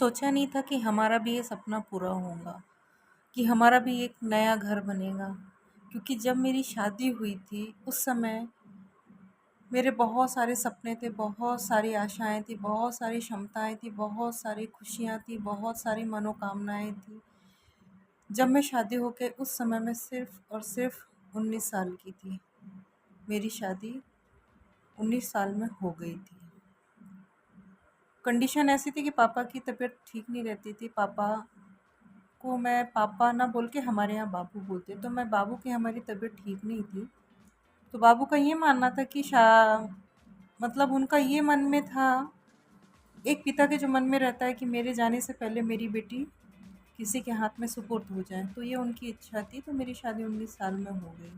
सोचा नहीं था कि हमारा भी ये सपना पूरा होगा, कि हमारा भी एक नया घर बनेगा। क्योंकि जब मेरी शादी हुई थी उस समय मेरे बहुत सारे सपने थे, बहुत सारी आशाएं थी, बहुत सारी क्षमताएं थी, बहुत सारी खुशियां थी, बहुत सारी मनोकामनाएं थी। जब मैं शादी होके उस समय में सिर्फ और सिर्फ 19 साल की थी। मेरी शादी 19 साल में हो गई थी। कंडीशन ऐसी थी कि पापा की तबीयत ठीक नहीं रहती थी। पापा को मैं पापा ना बोल के हमारे यहाँ बाबू बोलते, तो मैं बाबू की हमारी तबीयत ठीक नहीं थी। तो बाबू का ये मानना था कि मतलब उनका ये मन में था, एक पिता के जो मन में रहता है कि मेरे जाने से पहले मेरी बेटी किसी के हाथ में सुपुर्द हो जाए, तो ये उनकी इच्छा थी। तो मेरी शादी 19 साल में हो गई,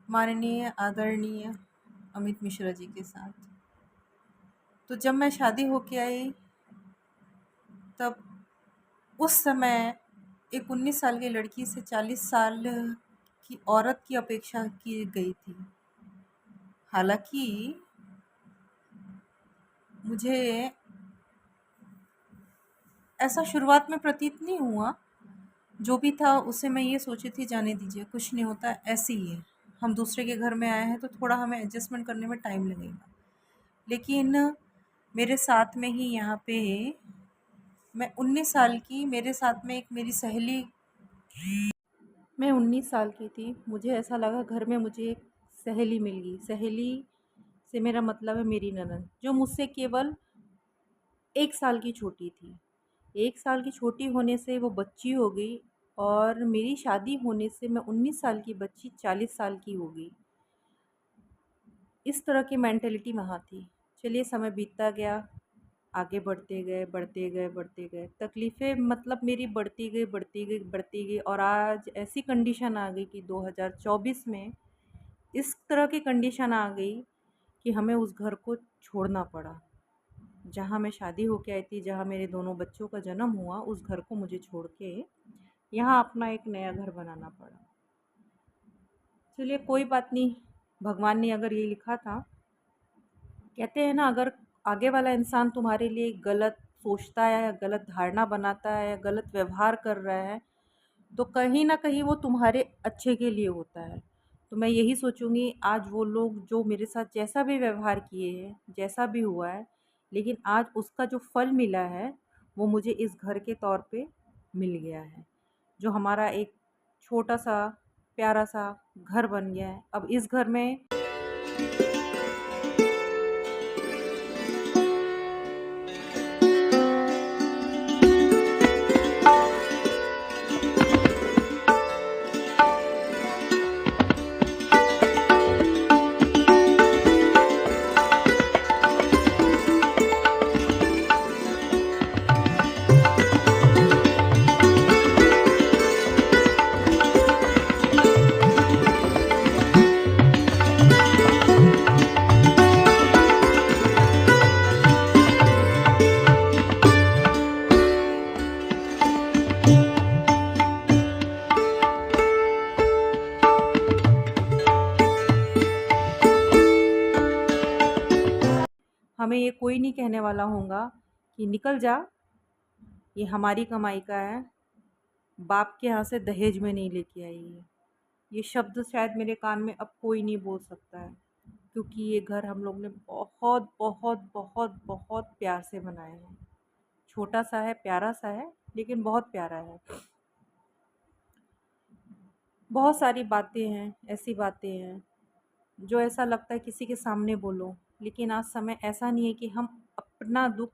माननीय आदरणीय अमित मिश्रा जी के साथ। तो जब मैं शादी होके आई तब उस समय एक 19 साल की लड़की से 40 साल की औरत की अपेक्षा की गई थी। हालांकि मुझे ऐसा शुरुआत में प्रतीत नहीं हुआ। जो भी था उसे मैं ये सोची थी, जाने दीजिए, कुछ नहीं होता, ऐसे ही है। हम दूसरे के घर में आए हैं तो थोड़ा हमें एडजस्टमेंट करने में टाइम लगेगा। लेकिन मेरे साथ में ही यहाँ पे मैं 19 साल की, मेरे साथ में एक मेरी सहेली, मैं 19 साल की थी। मुझे ऐसा लगा घर में मुझे एक सहेली मिल गई। सहेली से मेरा मतलब है मेरी ननद, जो मुझसे केवल 1 साल की छोटी थी। 1 साल की छोटी होने से वो बच्ची हो गई, और मेरी शादी होने से मैं 19 साल की बच्ची 40 साल की हो गई। इस तरह की मेंटेलिटी वहाँ थी। चलिए, समय बीतता गया, आगे बढ़ते गए बढ़ते गए बढ़ते गए, तकलीफ़ें मतलब मेरी बढ़ती गई बढ़ती गई बढ़ती गई, और आज ऐसी कंडीशन आ गई कि 2024 में इस तरह की कंडीशन आ गई कि हमें उस घर को छोड़ना पड़ा। जहाँ मैं शादी होके आई थी, जहाँ मेरे दोनों बच्चों का जन्म हुआ, उस घर को मुझे छोड़ के यहाँ अपना एक नया घर बनाना पड़ा। चलिए, कोई बात नहीं, भगवान ने अगर ये लिखा था, कहते हैं ना, अगर आगे वाला इंसान तुम्हारे लिए गलत सोचता है या गलत धारणा बनाता है या गलत व्यवहार कर रहा है, तो कहीं ना कहीं वो तुम्हारे अच्छे के लिए होता है। तो मैं यही सोचूंगी, आज वो लोग जो मेरे साथ जैसा भी व्यवहार किए हैं, जैसा भी हुआ है, लेकिन आज उसका जो फल मिला है वो मुझे इस घर के तौर पे मिल गया है। जो हमारा एक छोटा सा प्यारा सा घर बन गया है। अब इस घर में हमें ये कोई नहीं कहने वाला होगा कि निकल जा, ये हमारी कमाई का है, बाप के यहाँ से दहेज में नहीं लेके आई है। ये शब्द शायद मेरे कान में अब कोई नहीं बोल सकता है, क्योंकि ये घर हम लोग ने बहुत बहुत बहुत बहुत प्यार से बनाया है। छोटा सा है, प्यारा सा है, लेकिन बहुत प्यारा है। बहुत सारी बातें हैं, ऐसी बातें हैं जो ऐसा लगता है किसी के सामने बोलो, लेकिन आज समय ऐसा नहीं है कि हम अपना दुख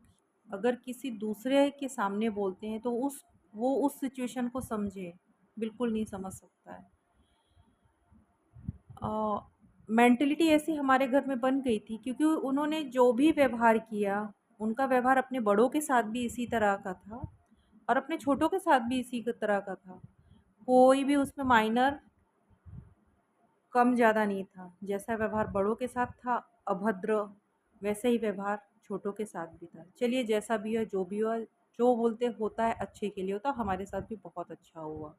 अगर किसी दूसरे के सामने बोलते हैं तो वो उस सिचुएशन को समझे, बिल्कुल नहीं समझ सकता है। मेंटलिटी ऐसी हमारे घर में बन गई थी, क्योंकि उन्होंने जो भी व्यवहार किया, उनका व्यवहार अपने बड़ों के साथ भी इसी तरह का था और अपने छोटों के साथ भी इसी तरह का था। कोई भी उसमें माइनर कम ज़्यादा नहीं था। जैसा व्यवहार बड़ों के साथ था अभद्र, वैसे ही व्यवहार छोटों के साथ भी था। चलिए, जैसा भी है, जो भी हुआ, जो बोलते होता है अच्छे के लिए होता, हमारे साथ भी बहुत अच्छा हुआ।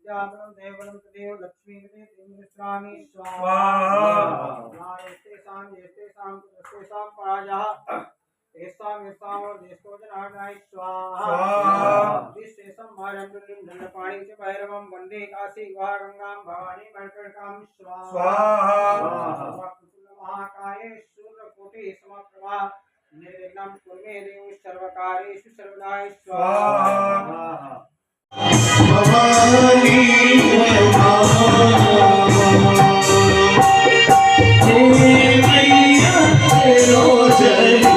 विद्याधरं देवनं तदेव लक्ष्मी स्वामी स्वाहा येस्तेषां पराजः येषां और देशो जनार्दनाय स्वाहा विशेषं मारण्डुलिं दण्डपाणि च भैरवं वन्दे काशी गंगां भवानी मणिकर्णिकां स्वाहा महाकाये सूर्यकोटि समप्रभा निर्विघ्नं कुरु मे देव सर्वकार्येषु सर्वदा स्वाहा भवानी मैया तेरो जय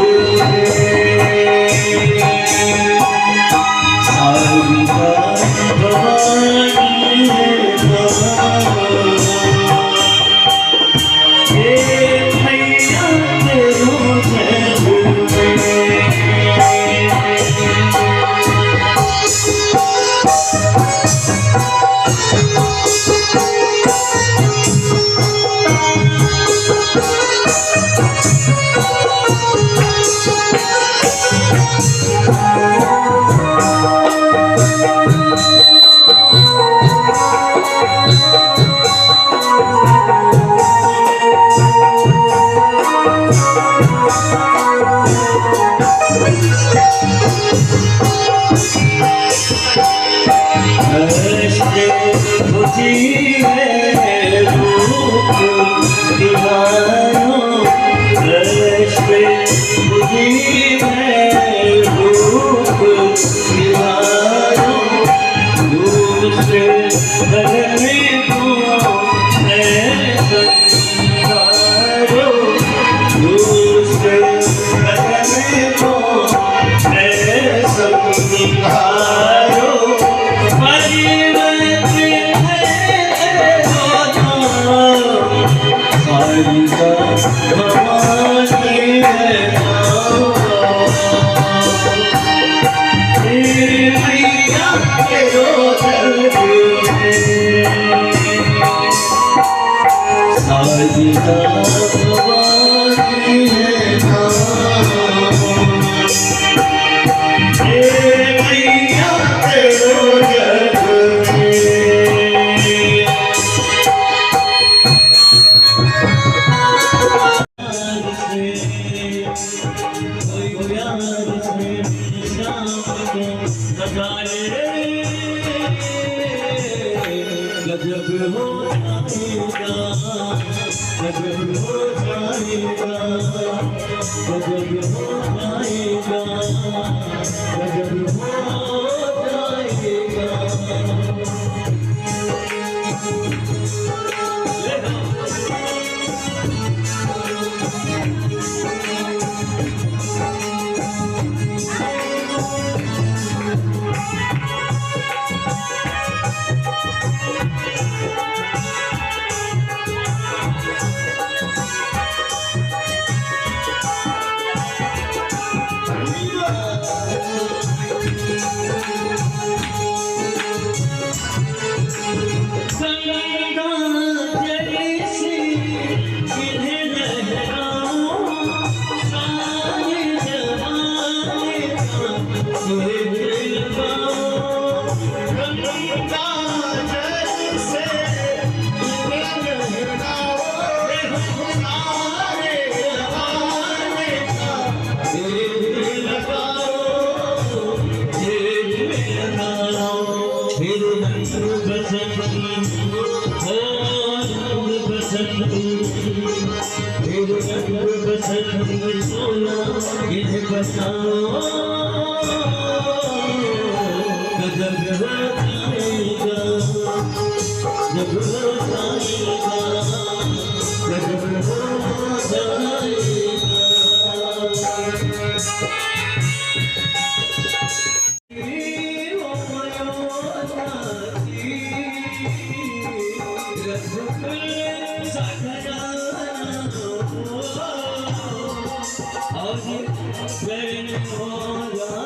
When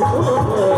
Oh